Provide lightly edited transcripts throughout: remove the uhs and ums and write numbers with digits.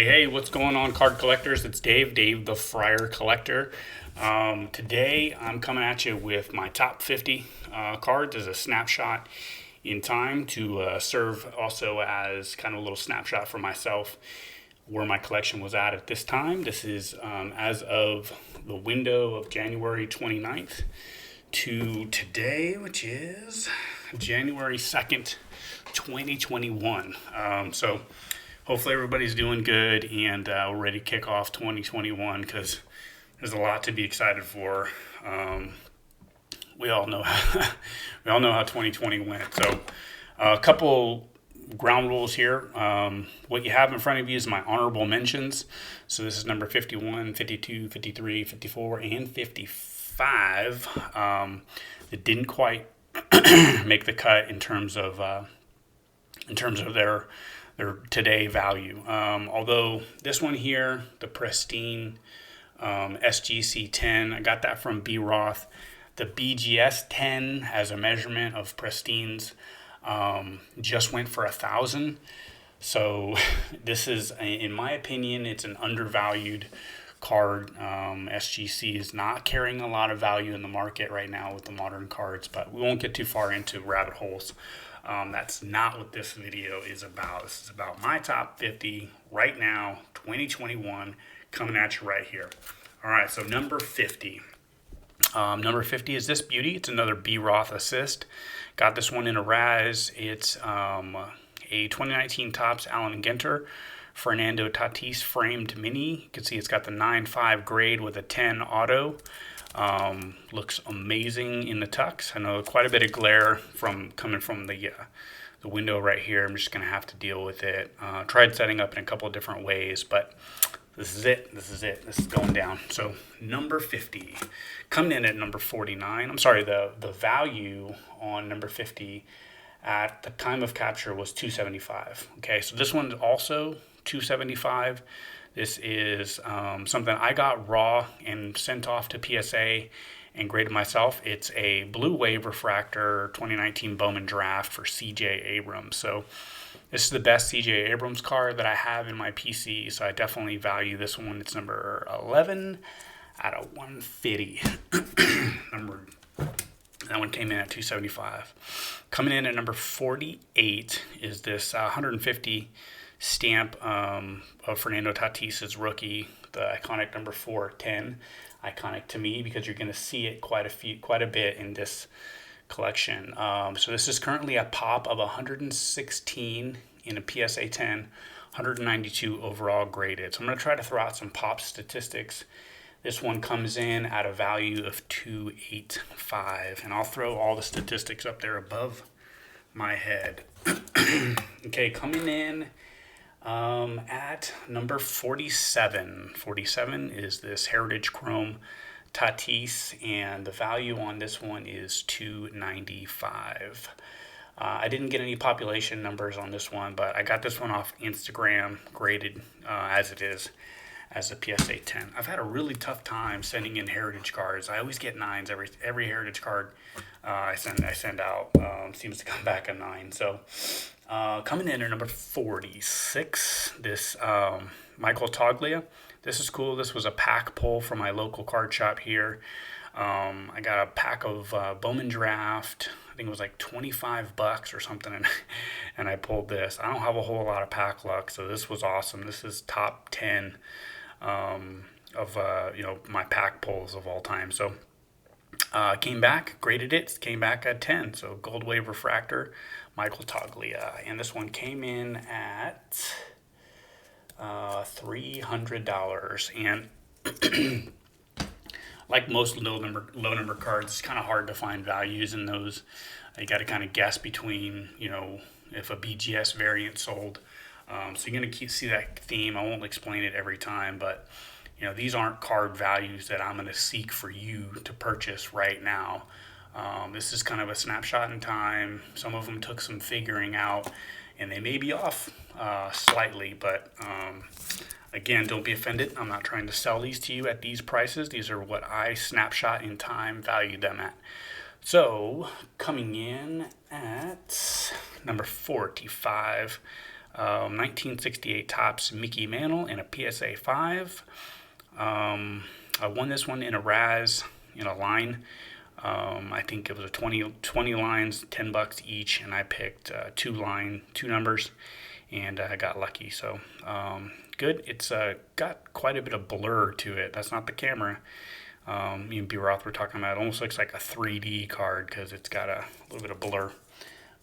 Hey, what's going on, card collectors? It's Dave the Friar Collector. Today, I'm coming at you with my top 50 cards as a snapshot in time to serve also as kind of a little snapshot for myself where my collection was at this time. This is as of the window of January 29th to today, which is January 2nd, 2021. So hopefully everybody's doing good and we're ready to kick off 2021 because there's a lot to be excited for. We all know we all know how 2020 went. So a couple ground rules here. What you have in front of you is my honorable mentions. So this is number 51, 52, 53, 54, and 55 that didn't quite make the cut in terms of their today value. Although this one here, the Pristine SGC 10, I got that from B Roth. The BGS 10 as a measurement of Pristines just went for 1,000. So this is, in my opinion, it's an undervalued card. SGC is not carrying a lot of value in the market right now with the modern cards, but we won't get too far into rabbit holes. That's not what this video is about. This is about my top 50 right now, 2021, coming at you right here. All right, so number 50. Number 50 is this beauty. It's another B Roth Assist. Got this one in a Raz. It's a 2019 Topps Allen Ginter Fernando Tatis framed mini. You can see it's got the 9.5 grade with a 10 auto. Looks amazing in the tux. I know quite a bit of glare coming from the window right here. I'm just gonna have to deal with it. Tried setting up in a couple of different ways, but this is it. This is going down. So number 50, coming in at number 49. I'm sorry, the value on number 50 at the time of capture was 275. Okay, so this one's also 275. This is something I got raw and sent off to PSA and graded myself. It's a Blue Wave Refractor 2019 Bowman Draft for CJ Abrams. So this is the best CJ Abrams card that I have in my PC, so I definitely value this one. It's number 11 out of 150. That one came in at 275. Coming in at number 48 is this 150 stamp of Fernando Tatis's rookie, the iconic number 410. Iconic to me because you're going to see it quite a bit in this collection. So this is currently a pop of 116 in a PSA 10, 192 overall graded. So I'm going to try to throw out some pop statistics. This one comes in at a value of 285, and I'll throw all the statistics up there above my head. Okay, coming in at number 47. 47 is this Heritage Chrome Tatis, and the value on this one is 295. I didn't get any population numbers on this one, but I got this one off Instagram, graded as it is, as a PSA 10. I've had a really tough time sending in Heritage cards. I always get 9s. Every Heritage card I send out seems to come back a 9. So coming in at number 46, this Michael Toglia. This is cool. This was a pack pull from my local card shop here. I got a pack of Bowman Draft. I think it was like $25 or something, and I pulled this. I don't have a whole lot of pack luck, so this was awesome. This is top 10 of my pack pulls of all time. So came back, graded it, came back at 10. So Gold Wave Refractor, Michael Toglia, and this one came in at $300. And like most low number cards, it's kind of hard to find values in those. You got to kind of guess between, if a BGS variant sold. So you're going to see that theme. I won't explain it every time, but these aren't card values that I'm going to seek for you to purchase right now. This is kind of a snapshot in time. Some of them took some figuring out, and they may be off slightly, but again, don't be offended. I'm not trying to sell these to you at these prices. These are what I snapshot in time valued them at. So coming in at number 45, 1968 Topps Mickey Mantle in a PSA 5. I won this one in a Raz in a line. I think it was a 20 lines, $10 each, and I picked two numbers, and I got lucky. So good. It's got quite a bit of blur to it. That's not the camera. Me and B. Roth were talking about it. Almost looks like a 3D card because it's got a little bit of blur.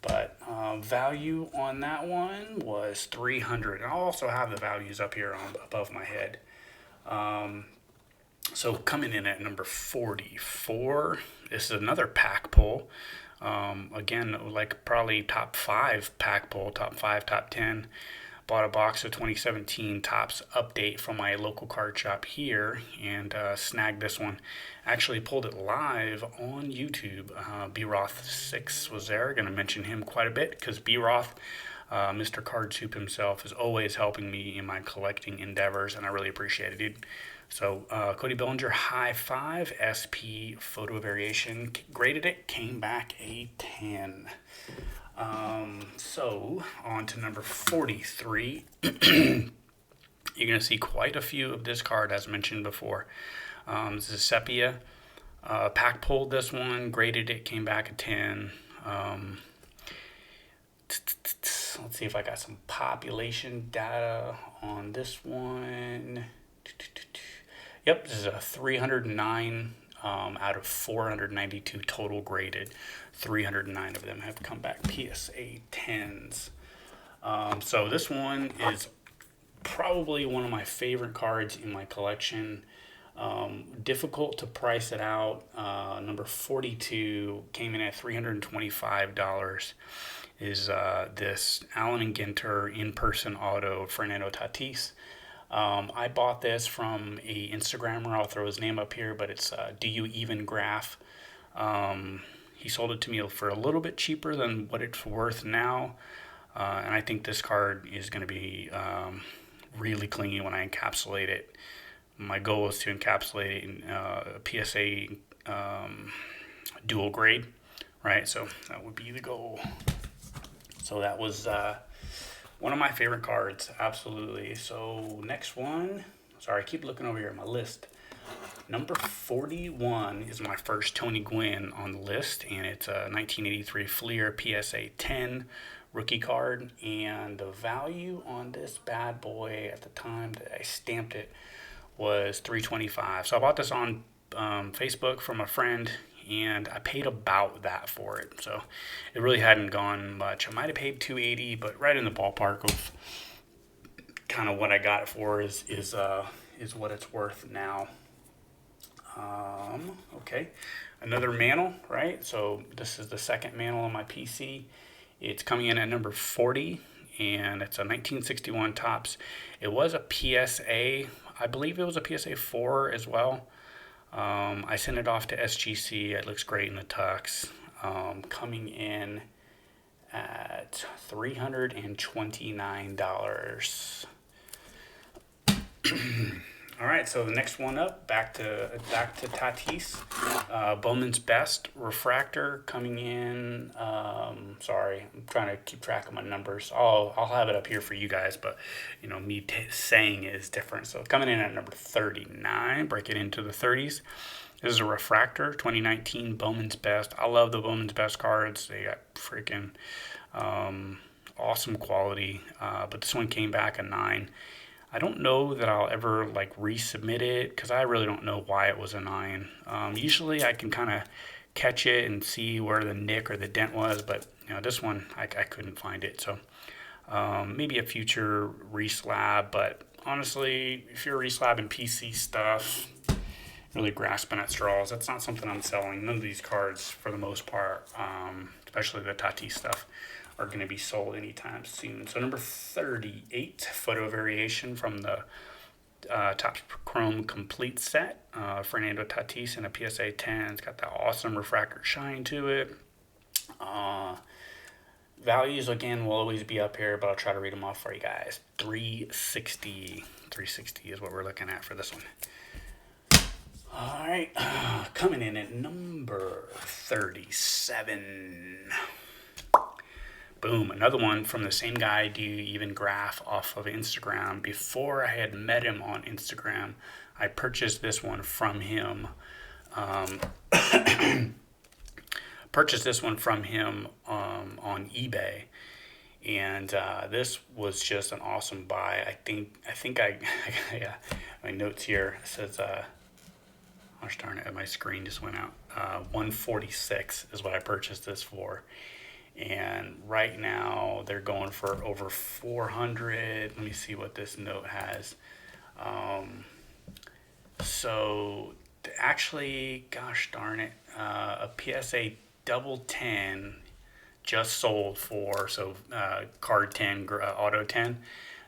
But value on that one was $300. I'll also have the values up here above my head. So coming in at number 44, this is another pack pull. Again, like probably top 5 pack pull, top 5, top 10. Bought a box of 2017 Topps Update from my local card shop here and snagged this one. Actually pulled it live on YouTube. B. Roth 6 was there. Going to mention him quite a bit because B. Roth, Mr. Card Soup himself, is always helping me in my collecting endeavors, and I really appreciate it, dude. So Cody Bellinger High 5 SP Photo Variation, graded it, came back a 10. So on to number 43. You're going to see quite a few of this card as mentioned before. This is Sepia. Pack pulled this one, graded it, came back a 10. Let's see if I got some population data on this one. Yep, this is a 309 out of 492 total graded. 309 of them have come back PSA 10s. So this one is probably one of my favorite cards in my collection. Difficult to price it out. Number 42 came in at $325. Is this Allen & Ginter in-person auto Fernando Tatis. I bought this from a Instagrammer. I'll throw his name up here, but it's Do You Even Graph. He sold it to me for a little bit cheaper than what it's worth now. And I think this card is going to be really clean when I encapsulate it. My goal is to encapsulate it in PSA dual grade, right? So that would be the goal. So that was one of my favorite cards, absolutely. So next one, sorry, I keep looking over here at my list. Number 41 is my first Tony Gwynn on the list, and it's a 1983 Fleer PSA 10 rookie card. And the value on this bad boy at the time that I stamped it was $325. So I bought this on Facebook from a friend, and I paid about that for it. So it really hadn't gone much. I might have paid $280, but right in the ballpark of kind of what I got it for is what it's worth now. Okay, another mantle, right? So this is the second mantle on my PC. It's coming in at number 40, and it's a 1961 Topps. It was a PSA. I believe it was a PSA 4 as well. I sent it off to SGC. It looks great in the tux. Coming in at $329. All right, so the next one up, back to Tatis. Bowman's Best Refractor coming in. Sorry, I'm trying to keep track of my numbers. I'll have it up here for you guys, but you know me saying it is different. So coming in at number 39, break it into the 30s. This is a Refractor 2019 Bowman's Best. I love the Bowman's Best cards. They got freaking awesome quality, but this one came back a 9. I don't know that I'll ever like resubmit it because I really don't know why it was a 9. Usually I can kind of catch it and see where the nick or the dent was, but you know this one I couldn't find it. So maybe a future reslab, but honestly, if you're reslabbing PC stuff, really grasping at straws, that's not something I'm selling. None of these cards, for the most part, especially the Tatis stuff, are going to be sold anytime soon. So number 38, photo variation from the Topps Chrome Complete set. Fernando Tatis in a PSA 10. It's got that awesome refractor shine to it. Values, again, will always be up here, but I'll try to read them off for you guys. 360. 360 is what we're looking at for this one. All right, coming in at number 37. Boom, another one from the same guy, Do You Even Graph, off of Instagram. Before I had met him on Instagram, I purchased this one from him. On eBay, and this was just an awesome buy. I yeah, my notes here says, gosh darn it, my screen just went out. 146 is what I purchased this for. And right now they're going for over 400. Let me see what this note has. So actually, gosh darn it, a PSA double 10 just sold for, card 10, auto 10,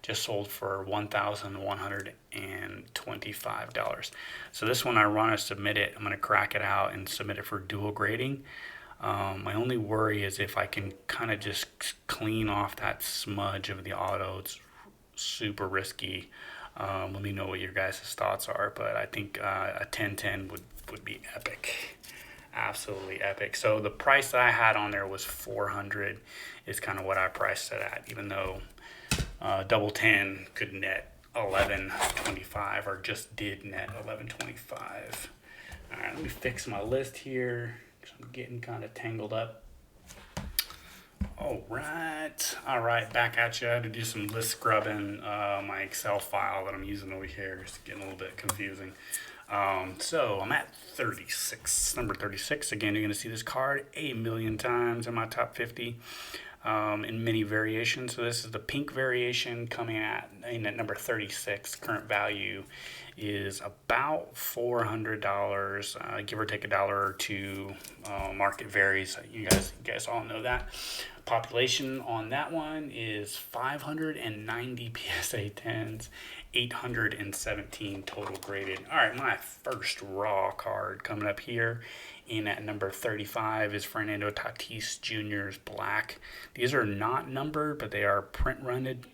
just sold for $1,125. So this one I want to submit it. I'm going to crack it out and submit it for dual grading. My only worry is if I can kind of just clean off that smudge of the auto. It's super risky. Let me know what your guys' thoughts are, but I think a 1010 would be epic. Absolutely epic. So the price that I had on there was 400 is kind of what I priced it at, even though double 10 could net 1125, or just did net 1125. All right, let me fix my list here. I'm getting kind of tangled up. All right, back at you. I had to do some list scrubbing. My Excel file that I'm using over here is getting a little bit confusing. So I'm at 36, number 36. Again, you're going to see this card 8 million times in my top 50 in many variations. So this is the pink variation coming in at number 36. Current value is about $400, give or take $1 or $2. Market varies. You guys all know that. Population on that one is 590 PSA 10s, 817 total graded. All right, my first raw card coming up here in at number 35 is Fernando Tatis Jr.'s Black. These are not numbered, but they are print runted.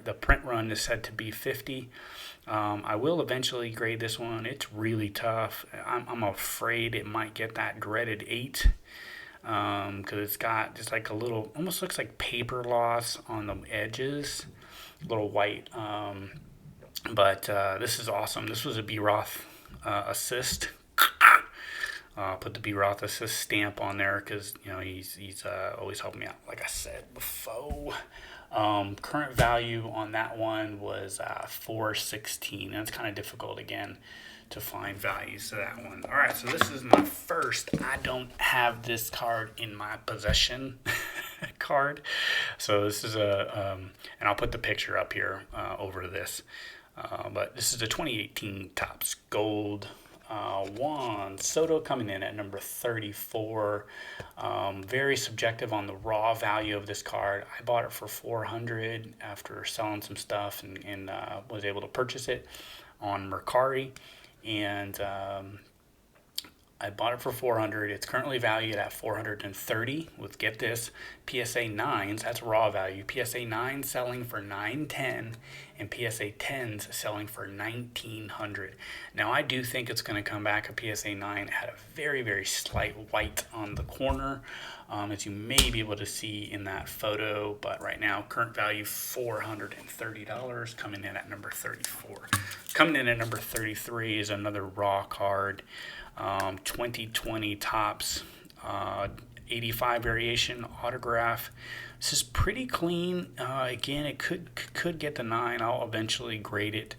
The print run is said to be 50. I will eventually grade this one. It's really tough. I'm afraid it might get that dreaded 8. Because it's got just like a little, almost looks like paper loss on the edges, a little white. But this is awesome. This was a B. Roth assist. Put the B. Roth assist stamp on there because he's always helping me out. Like I said before. Current value on that one was 416. And it's kind of difficult again to find values to that one. All right, so this is my first. I don't have this card in my possession card. So this is and I'll put the picture up here over this. But this is the 2018 Topps Gold. Juan Soto coming in at number 34. Very subjective on the raw value of this card. I bought it for 400 after selling some stuff and was able to purchase it on Mercari. And I bought it for 400. It's currently valued at 430 with, get this, PSA 9s. That's raw value. PSA 9 selling for 910 and PSA 10s selling for 1900. Now I do think it's going to come back. A PSA 9 had a very, very slight white on the corner, as you may be able to see in that photo. But right now, current value $430, coming in at number 34. Coming in at number 33 is another raw card. 2020 Topps 85 variation autograph. This is pretty clean. Again, it could get the 9. I'll eventually grade it.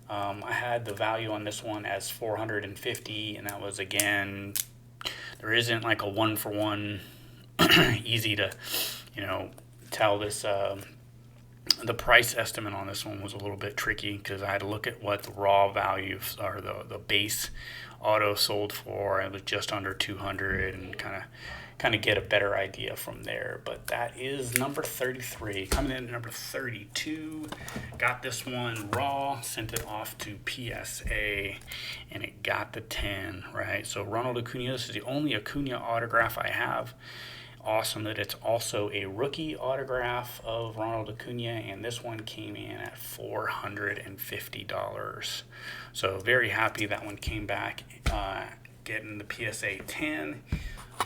I had the value on this one as 450, and that was, again, there isn't like a 1-for-1 easy to tell this. The price estimate on this one was a little bit tricky because I had to look at what the raw values are, the base auto sold for. It was just under 200, and kind of get a better idea from there. But that is number 33. Coming in at number 32, got this one raw, sent it off to PSA, and it got the 10, right? So Ronald Acuna, this is the only Acuna autograph I have. Awesome that it's also a rookie autograph of Ronald Acuna, and this one came in at $450. So very happy that one came back, getting the PSA 10.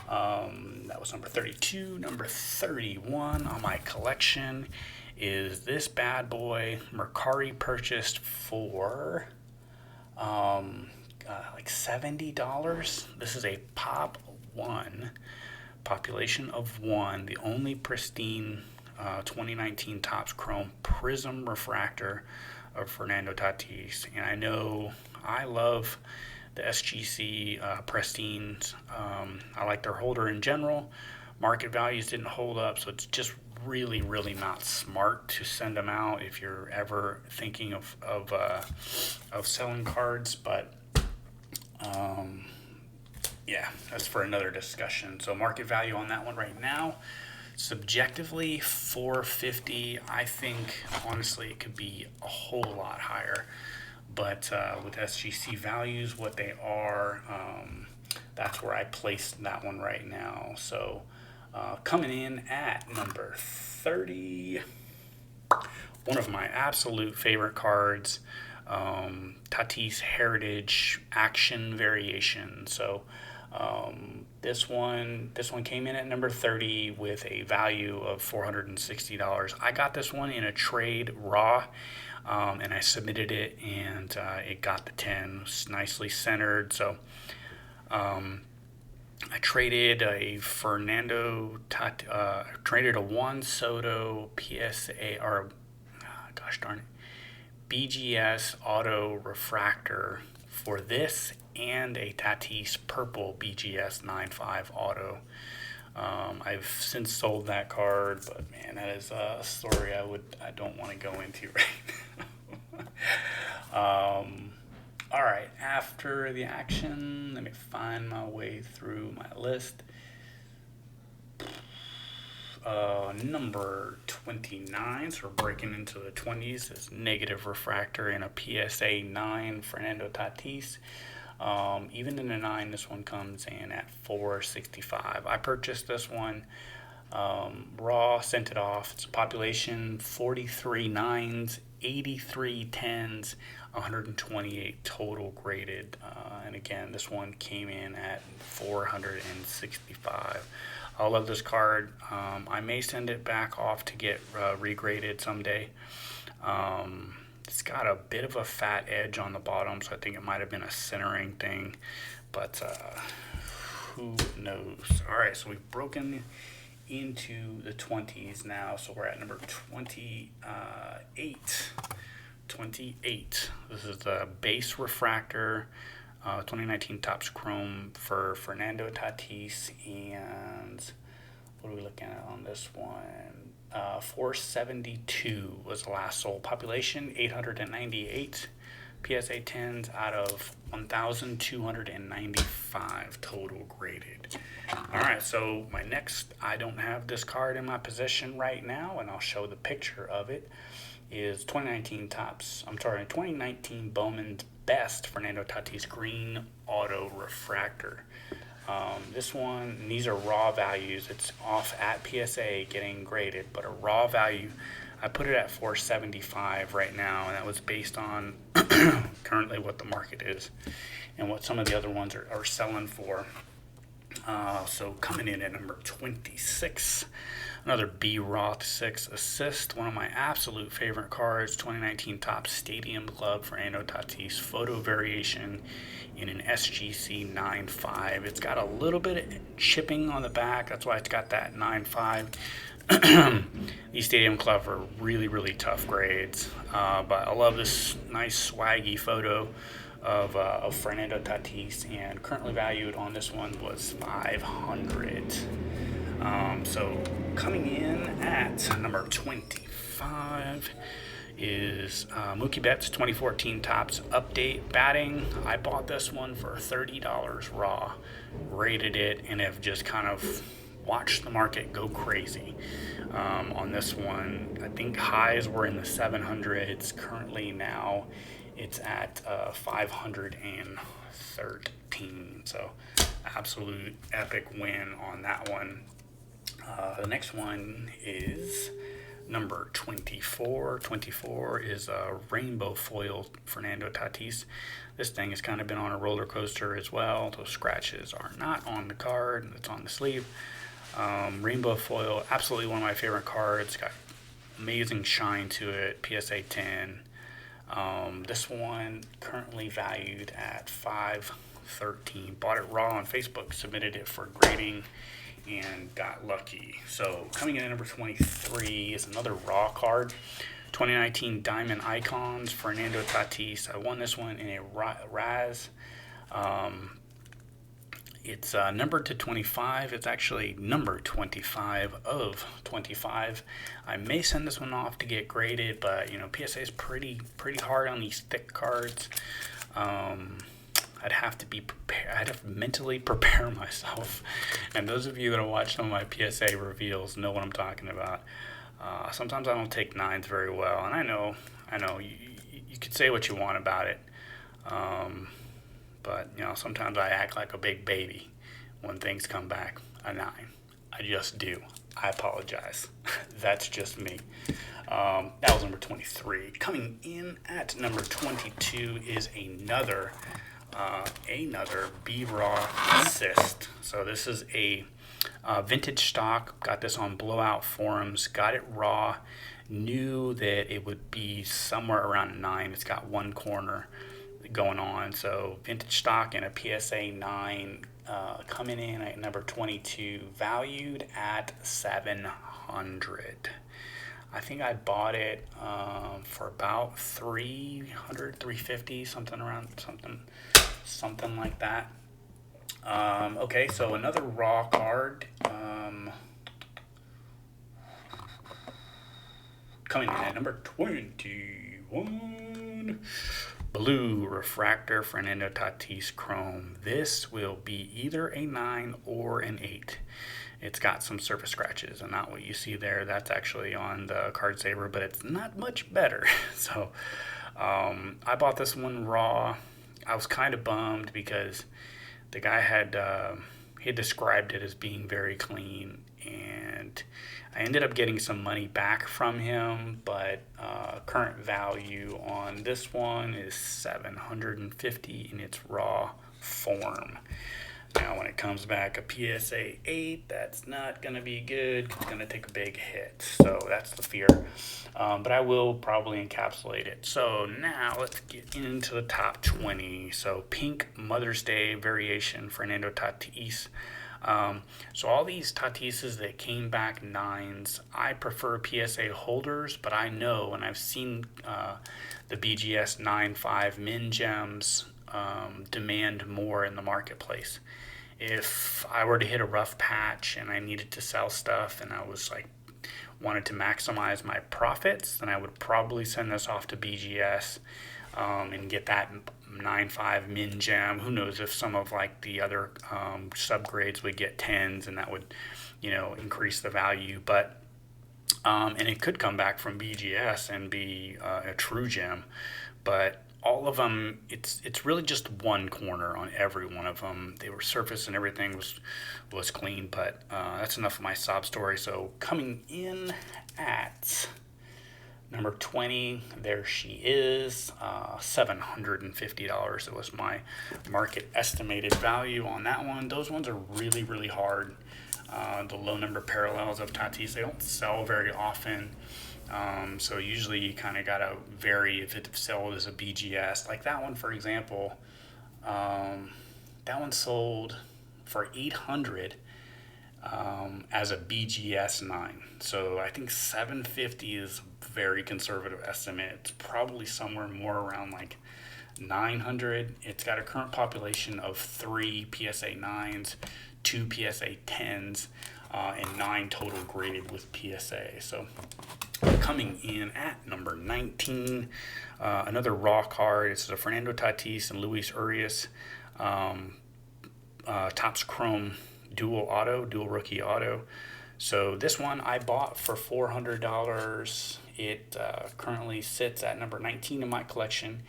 That was number 32. Number 31 on my collection is this bad boy. Mercari purchased for like $70. This is a Pop 1, population of 1, the only pristine 2019 Topps Chrome Prism refractor of Fernando Tatis. And I know I love the SGC Pristines. I like their holder in general. Market values didn't hold up, so it's just really, really not smart to send them out if you're ever thinking of selling cards. But yeah, that's for another discussion. So market value on that one right now, subjectively $450. I think honestly it could be a whole lot higher, but with SGC values what they are, that's where I placed that one right now. So coming in at number 30, one of my absolute favorite cards, Tatis Heritage Action Variation. So this one came in at number 30 with a value of $460. I got this one in a trade raw, and I submitted it, and it got the 10. It was nicely centered. So I traded a traded a Juan Soto PSA, or gosh darn it, BGS Auto Refractor for this and a Tatis Purple BGS 9.5 Auto. I've since sold that card, but man, that is a story I don't want to go into right now. All right, after the action, let me find my way through my list. Number 29, so we're breaking into the 20s, is Negative Refractor in a PSA 9 Fernando Tatis. Even in the 9, this one comes in at $465. I purchased this one raw, sent it off. It's a population 43 9s, 83 10s, 128 total graded. And again, this one came in at $465. I love this card. I may send it back off to get regraded someday. It's got a bit of a fat edge on the bottom, so I think it might have been a centering thing, but who knows? All right, so we've broken into the 20s now, so we're at number 28. 28. This is the base refractor, 2019 Topps Chrome for Fernando Tatis, and what are we looking at on this one? 472 was the last sold. Population 898. PSA 10s out of 1,295 total graded. All right, so my next, I don't have this card in my possession right now, and I'll show the picture of it, is 2019 Bowman's Best Fernando Tatis Green Auto Refractor. This one, these are raw values. It's off at PSA getting graded, but a raw value, I put it at 475 right now, and that was based on currently what the market is and what some of the other ones are selling for. So coming in at number 26, another B. Roth 6 assist, one of my absolute favorite cards, 2019 Topps Stadium Glove for Fernando Tatis Photo Variation in an SGC 9.5. It's got a little bit of chipping on the back, that's why it's got that 9.5. These Stadium Glove are really, really tough grades, but I love this nice swaggy photo of Fernando Tatis, and currently valued on this one was $500. So coming in at number 25 is Mookie Betts 2014 Topps Update Batting. I bought this one for $30 raw, rated it, and have just kind of watched the market go crazy on this one. I think highs were in the 700s. Currently now it's at 513. So absolute epic win on that one. The next one is number 24. 24 is a rainbow foil Fernando Tatis. This thing has kind of been on a roller coaster as well. Those scratches are not on the card, it's on the sleeve. Rainbow foil, absolutely one of my favorite cards. Got amazing shine to it. PSA 10. This one currently valued at $513. Bought it raw on Facebook, submitted it for grading, and got lucky. So coming in at number 23 is another raw card. 2019 Diamond Icons, Fernando Tatis. I won this one in a Raz. It's numbered to 25. It's actually number 25 of 25. I may send this one off to get graded, but PSA is pretty hard on these thick cards. I'd have to be prepared. I'd have to mentally prepare myself. And those of you that have watched some of my PSA reveals know what I'm talking about. Sometimes I don't take nines very well, and I know you could say what you want about it. But sometimes I act like a big baby when things come back a 9. I just do. I apologize. That's just me. That was number 23. Coming in at number 22 is another B-Raw Assist. So this is a vintage stock. Got this on Blowout Forums. Got it raw. Knew that it would be somewhere around 9. It's got one corner going on. So vintage stock and a PSA 9 coming in at number 22, valued at $700. I think I bought it for about $300, $350, something like that. Okay, so another raw card. Coming in at number 21. Blue Refractor Fernando Tatis Chrome. This will be either a 9 or an 8. It's got some surface scratches, and not what you see there. That's actually on the card saver, but it's not much better. So I bought this one raw. I was kind of bummed because the guy had described it as being very clean, and I ended up getting some money back from him, but current value on this one is $750 in its raw form. Now, when it comes back a PSA 8, that's not going to be good. It's going to take a big hit. So that's the fear. But I will probably encapsulate it. So now let's get into the top 20. So pink Mother's Day variation, Fernando Tatis. So all these Tatises that came back 9s, I prefer PSA holders, but I know, and I've seen the BGS 9.5 Min Gems demand more in the marketplace. If I were to hit a rough patch and I needed to sell stuff and I was wanted to maximize my profits, then I would probably send this off to BGS and get that 9.5 Min Gem. Who knows if some of the other subgrades would get 10s, and that would increase the value. But and it could come back from BGS and be a true gem, but all of them, it's really just one corner on every one of them. They were surface and everything was clean, but that's enough of my sob story. So coming in at number 20, there she is, $750. It was my market estimated value on that one. Those ones are really, really hard. The low number parallels of Tatis, they don't sell very often. So usually you kind of got to vary if it sold as a BGS. Like that one, for example, that one sold for $800 as a BGS 9. So I think $750 is a very conservative estimate. It's probably somewhere more around $900. It's got a current population of 3 PSA 9s, 2 PSA 10s, and 9 total graded with PSA. So coming in at number 19, another raw card. It's a Fernando Tatis and Luis Urias Topps Chrome dual rookie auto. So this one I bought for $400. It currently sits at number 19 in my collection,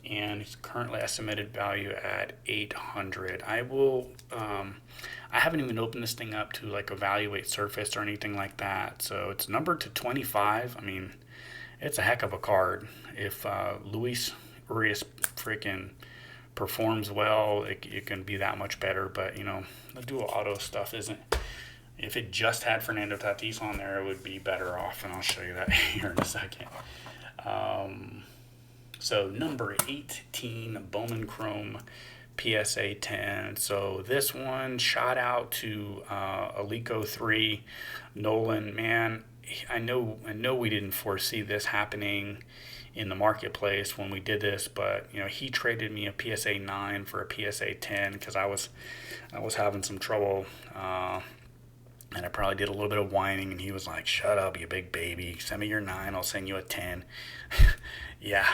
and it's currently estimated value at 800. I will. I haven't even opened this thing up to like evaluate surface or anything like that. So it's numbered to 25. I mean, it's a heck of a card. If Luis Urias freaking performs well, it can be that much better. But you know, the dual auto stuff isn't. If it just had Fernando Tatis on there, it would be better off, and I'll show you that here in a second. So number 18, Bowman Chrome PSA 10. So this one, shout out to Alico 3, Nolan. Man, I know we didn't foresee this happening in the marketplace when we did this, but you know, he traded me a PSA 9 for a PSA 10 because I was having some trouble. And I probably did a little bit of whining, and he was like, "Shut up, you big baby. Send me your 9, I'll send you a 10. Yeah.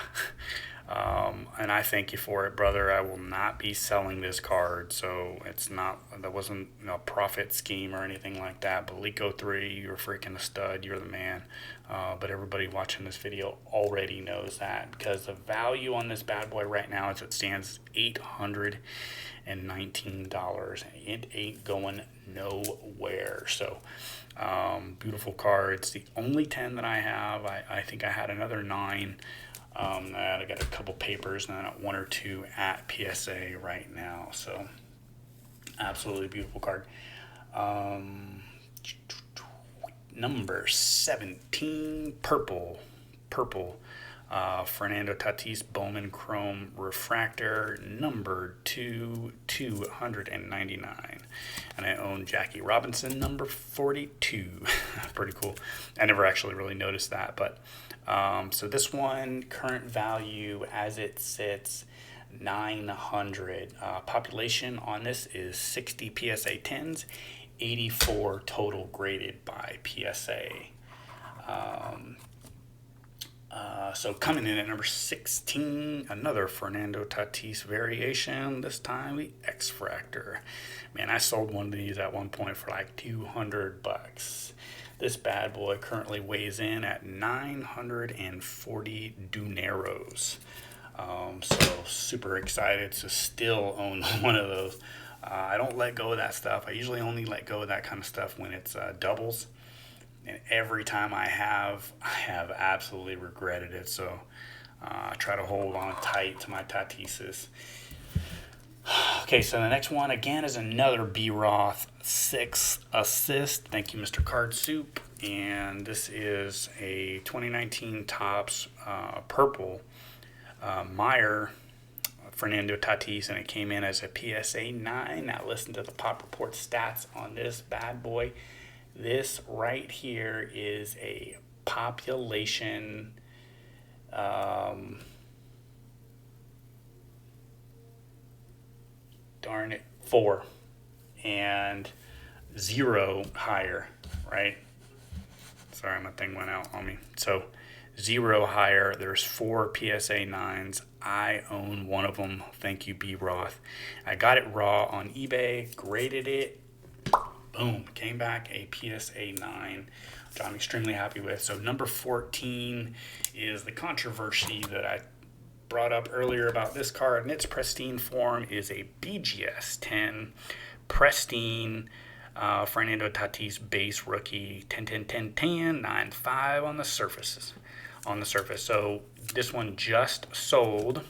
And I thank you for it, brother. I will not be selling this card, so that wasn't a profit scheme or anything like that. But Lico 3, you're freaking a stud. You're the man. But everybody watching this video already knows that, because the value on this bad boy right now, as it stands, $819. It ain't going nowhere. So beautiful card. It's the only 10 that I have. I think I had another 9. I got a couple papers and then 1 or 2 at PSA right now. So absolutely beautiful card. Number 17, purple. Fernando Tatis Bowman Chrome Refractor, number 299. And I own Jackie Robinson, number 42. Pretty cool. I never actually really noticed that, but so this one, current value as it sits, 900. Population on this is 60 PSA 10s, 84 total graded by PSA. So coming in at number 16, another Fernando Tatis variation, this time the X-Fractor. Man, I sold one of these at one point for like $200. This bad boy currently weighs in at 940 dineros. So super excited to still own one of those. I don't let go of that stuff. I usually only let go of that kind of stuff when it's doubles. And every time I have absolutely regretted it. So I try to hold on tight to my Tatises. Okay, so the next one, again, is another B. Roth 6 assist. Thank you, Mr. Card Soup. And this is a 2019 Topps purple Meyer Fernando Tatis, and it came in as a PSA 9. Now listen to the Pop Report stats on this bad boy. This right here is a population darn it, 4 and 0 higher, right? Sorry, my thing went out on me. So 0 higher, there's 4 PSA 9s. I own one of them. Thank you, B. Roth. I got it raw on eBay, graded it. Boom, came back a PSA 9, which I'm extremely happy with. So number 14 is the controversy that I brought up earlier about this card, and its pristine form is a BGS 10 pristine Fernando Tatis base rookie 10-10-10-10 9.5 on the surface. So this one just sold.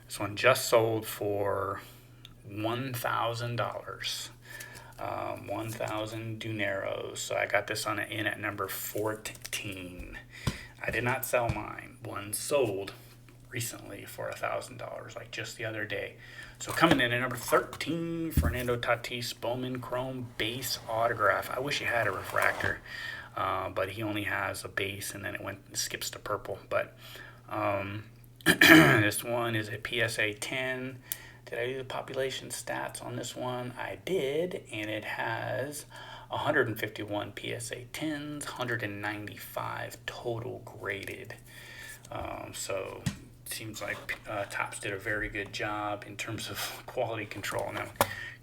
This one just sold for $1,000. 1,000 dineros. So I got this in at number 14. I did not sell mine. One sold recently for $1,000, like just the other day. So coming in at number 13, Fernando Tatis Bowman Chrome base autograph. I wish he had a refractor, but he only has a base, and then it skips to purple. But this one is a PSA 10. Did I do the population stats on this one? I did, and it has 151 PSA 10s, 195 total graded. So it seems like Topps did a very good job in terms of quality control. Now,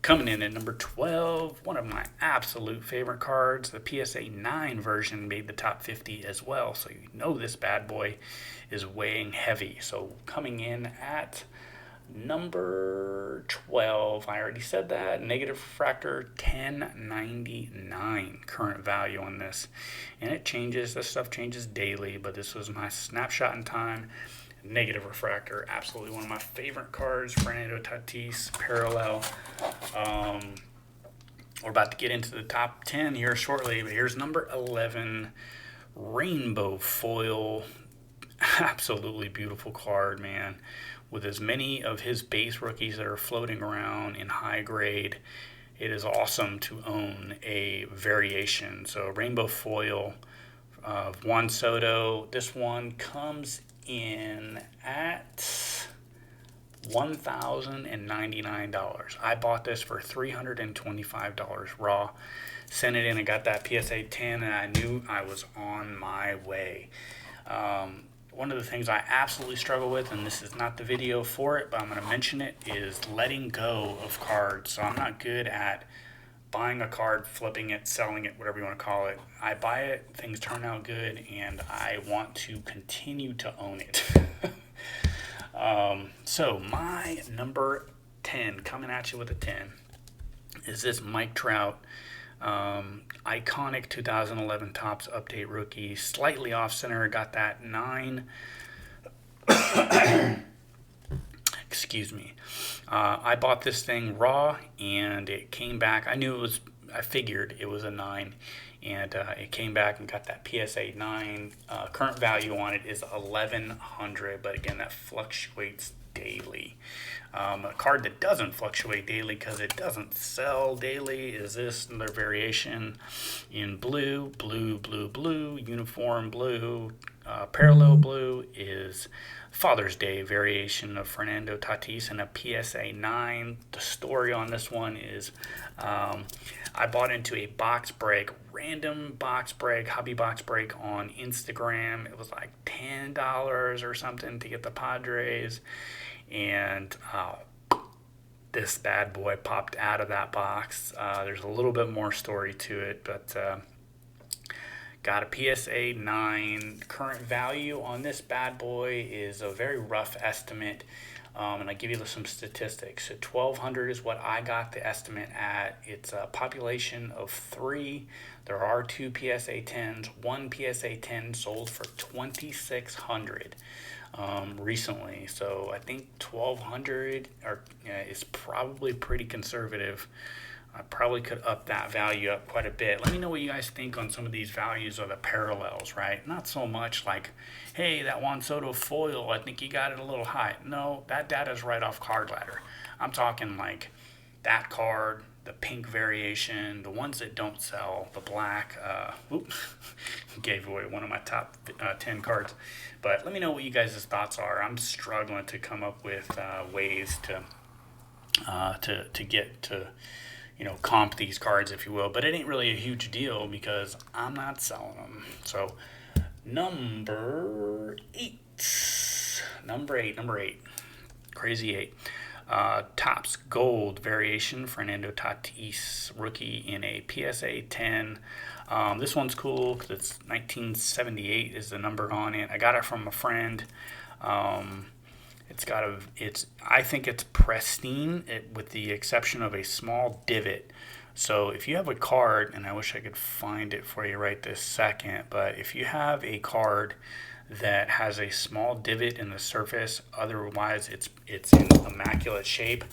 Coming in at number 12, one of my absolute favorite cards, the PSA 9 version made the top 50 as well. So you know this bad boy is weighing heavy. So coming in at number 12, I already said that, negative refractor 1099 current value on this. And it changes, this stuff changes daily, but this was my snapshot in time. Negative refractor, absolutely one of my favorite cards. Fernando Tatis parallel. We're about to get into the top 10 here shortly, but here's number 11, rainbow foil. Absolutely beautiful card, man. With as many of his base rookies that are floating around in high grade, it is awesome to own a variation. So rainbow foil of Juan Soto. This one comes in at $1,099. I bought this for $325 raw. Sent it in and got that PSA 10, and I knew I was on my way. One of the things I absolutely struggle with, and this is not the video for it, but I'm going to mention it, is letting go of cards. So I'm not good at buying a card, flipping it, selling it, whatever you want to call it. I buy it, things turn out good, and I want to continue to own it. So my number 10, coming at you with a 10, is this Mike Trout iconic 2011 Topps Update rookie. Slightly off center, got that 9. Excuse me. I bought this thing raw, and it came back. I figured it was a 9, and it came back and got that PSA 9. Current value on it is $1,100, but again, that fluctuates daily. A card that doesn't fluctuate daily because it doesn't sell daily is this another variation in blue, uniform blue. Parallel blue is Father's Day variation of Fernando Tatis and a PSA 9. The story on this one is I bought into a box break, random box break, hobby box break on Instagram. It was like $10 or something to get the Padres. And this bad boy popped out of that box. There's a little bit more story to it, but got a PSA 9. Current value on this bad boy is a very rough estimate, and I give you some statistics. So 1,200 is what I got the estimate at. It's a population of 3. There are 2 PSA 10s. One PSA 10 sold for $2,600 recently. So I think 1,200 is probably pretty conservative. I probably could up that value up quite a bit. Let me know what you guys think on some of these values of the parallels, right? Not so much like, hey, that Juan Soto foil, I think you got it a little high. No, that data is right off Card Ladder. I'm talking like that card, the pink variation, the ones that don't sell, the black. Gave away one of my top 10 cards. But let me know what you guys' thoughts are. I'm struggling to come up with ways to get to, comp these cards, if you will. But it ain't really a huge deal because I'm not selling them. So number 8. Crazy 8. Topps Gold variation, Fernando Tatis rookie in a PSA 10. This one's cool because it's 1978 is the number on it. I got it from a friend. I think it's pristine, with the exception of a small divot. So if you have a card, and I wish I could find it for you right this second, but if you have a card that has a small divot in the surface, otherwise it's in immaculate shape,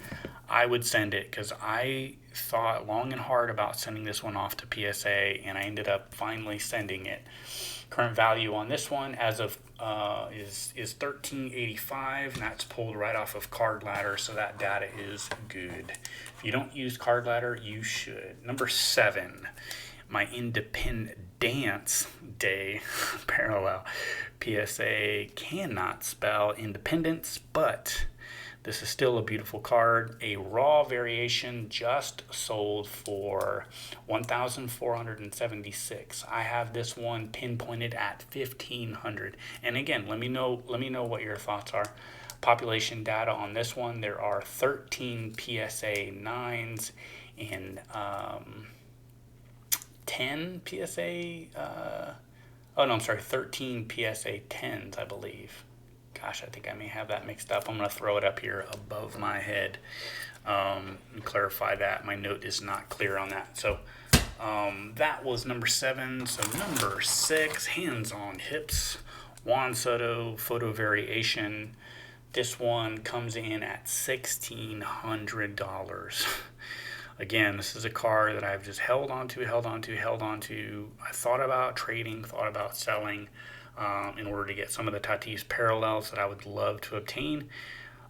I would send it, because I thought long and hard about sending this one off to PSA, and I ended up finally sending it. Current value on this one as of is $1,385, and that's pulled right off of Card Ladder, so that data is good. If you don't use Card Ladder, you should. Number 7, my Independence Day parallel. PSA cannot spell independence, but this is still a beautiful card. A raw variation just sold for $1,476. I have this one pinpointed at $1,500. And again, let me know what your thoughts are. population data on this one, there are 13 PSA 9s and 10 PSA, oh no, I'm sorry, 13 PSA 10s, I believe. Gosh, I think I may have that mixed up. I'm going to throw it up here above my head and clarify that. My note is not clear on that. So that was number 7. So number 6, Hands on Hips, Juan Soto Photo Variation. This one comes in at $1,600. Again, this is a car that I've just held on to. I thought about trading, thought about selling in order to get some of the Tatis parallels that I would love to obtain.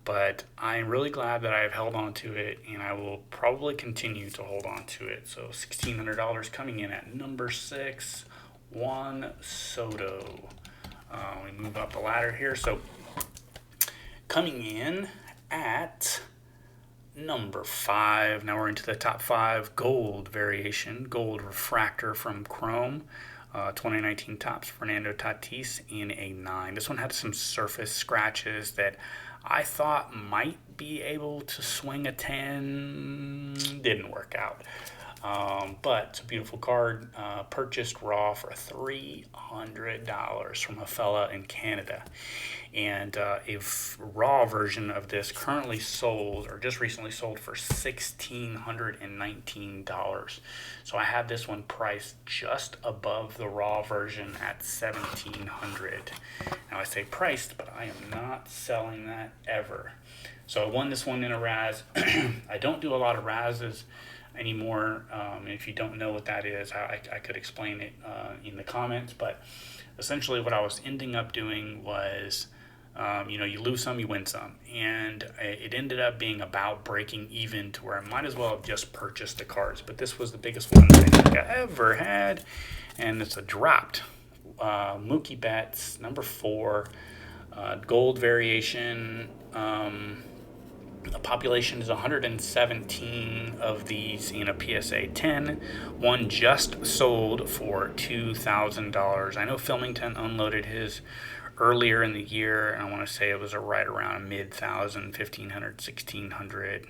But I'm really glad that I've held on to it, and I will probably continue to hold on to it. So $1,600 coming in at number 6, Juan Soto. We move up the ladder here. So coming in at number 5, now we're into the top 5, Gold Variation, Gold Refractor from Chrome, 2019 Topps, Fernando Tatis in a 9. This one had some surface scratches that I thought might be able to swing a 10, didn't work out. But it's a beautiful card, purchased raw for $300 from a fella in Canada. And a raw version of this currently sold, or just recently sold, for $1,619. So I have this one priced just above the raw version at $1,700. Now I say priced, but I am not selling that ever. So I won this one in a Raz. I don't do a lot of Razes anymore. If you don't know what that is, I could explain it in the comments. But essentially what I was ending up doing was, you lose some, you win some. And it ended up being about breaking even to where I might as well have just purchased the cards. But this was the biggest one that I think I ever had. And it's a dropped Mookie Betts, number 4, Gold Variation. The population is 117 of these in a PSA 10. One just sold for $2,000. I know Filmington unloaded his earlier in the year, and I want to say it was right around mid-thousand, 1,500, 1,600,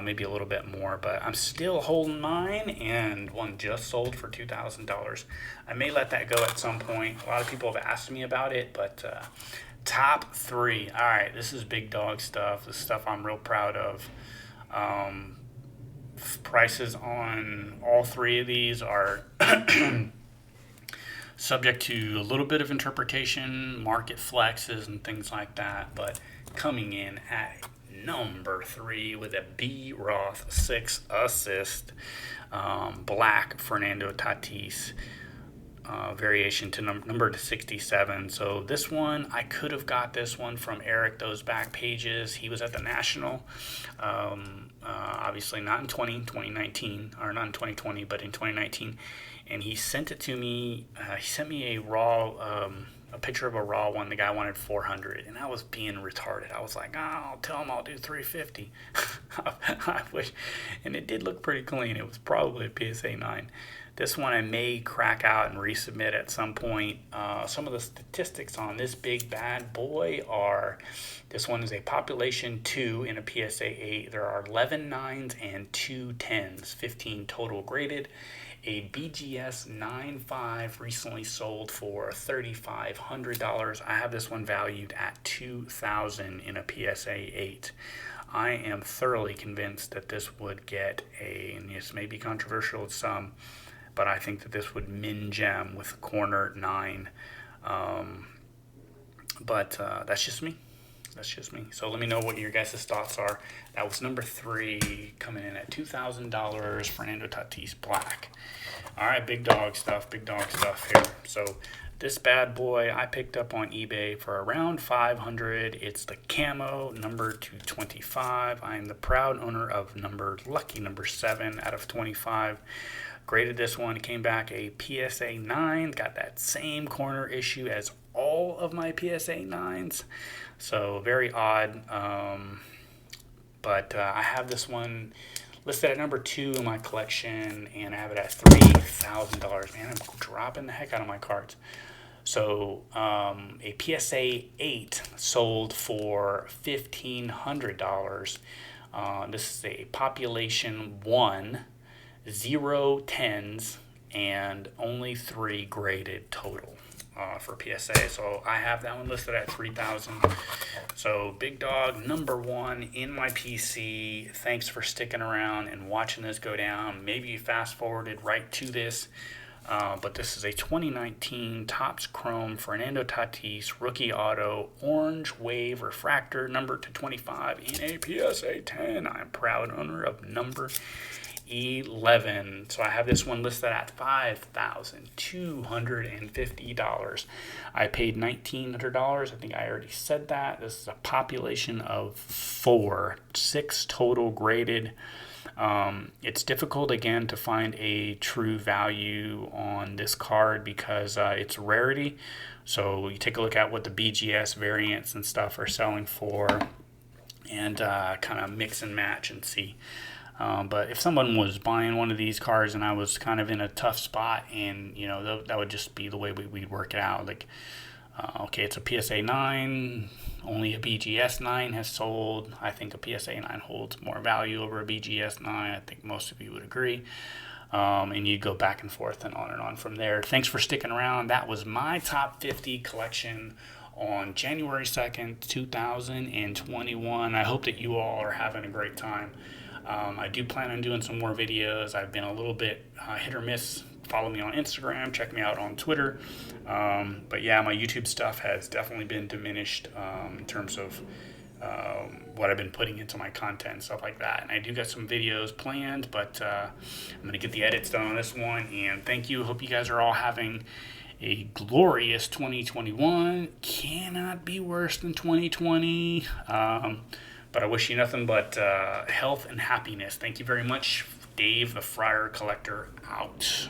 maybe a little bit more, but I'm still holding mine, and one just sold for $2,000. I may let that go at some point. A lot of people have asked me about it, but top 3. All right, this is big dog stuff. This stuff I'm real proud of. Prices on all 3 of these are subject to a little bit of interpretation, market flexes, and things like that. But coming in at number 3 with a B. Roth 6 assist, black Fernando Tatis. Variation to number to 67. So this one, I could have got this one from Eric, those back pages. He was at the National, obviously not in 2019, or not in 2020, but in 2019. And he sent it to me. He sent me a raw, a picture of a raw one. The guy wanted 400, and I was being retarded. I was like, I'll tell him I'll do 350. I wish, and it did look pretty clean. It was probably a PSA 9. This one I may crack out and resubmit at some point. Some of the statistics on this big bad boy are, this one is a population 2 in a PSA 8. There are 11 9s and 2 10s, 15 total graded. A BGS 9.5 recently sold for $3,500. I have this one valued at $2,000 in a PSA 8. I am thoroughly convinced that this would get and this may be controversial to some, but I think that this would min gem with corner 9. But that's just me. So let me know what your guys' thoughts are. That was number 3, coming in at $2,000, Fernando Tatis black. All right, big dog stuff here. So this bad boy I picked up on eBay for around $500. It's the camo number 225. I am the proud owner of lucky number 7 out of 25. Graded this one, came back a PSA 9, got that same corner issue as all of my PSA 9s. So very odd, but I have this one listed at number 2 in my collection, and I have it at $3,000. Man, I'm dropping the heck out of my cards. So a PSA 8 sold for $1,500. This is a population 1, 0 10s, and only 3 graded total for PSA. So I have that one listed at 3,000. So Big Dog number 1 in my PC. Thanks for sticking around and watching this go down. Maybe you fast forwarded right to this. But this is a 2019 Topps Chrome Fernando Tatis rookie auto orange wave refractor number to 25 in a PSA 10. I'm proud owner of number 11. So I have this one listed at $5,250. I paid $1,900. I think I already said that. This is a population of 4, 6 total graded. It's difficult again to find a true value on this card because it's rarity. So you take a look at what the BGS variants and stuff are selling for and kind of mix and match and see. But if someone was buying one of these cards and I was kind of in a tough spot, and you know that would just be the way we'd work it out. Like, okay, it's a PSA 9. Only a BGS 9 has sold. I think a PSA 9 holds more value over a BGS 9. I think most of you would agree. And you go back and forth and on from there. Thanks for sticking around. That was my top 50 collection on January 2nd, 2021. I hope that you all are having a great time. I do plan on doing some more videos. I've been a little bit hit or miss. Follow me on Instagram. Check me out on Twitter. But yeah, my YouTube stuff has definitely been diminished in terms of what I've been putting into my content and stuff like that. And I do got some videos planned, but I'm going to get the edits done on this one. And thank you. Hope you guys are all having a glorious 2021. Cannot be worse than 2020. But I wish you nothing but health and happiness. Thank you very much. Dave the Friar Collector out.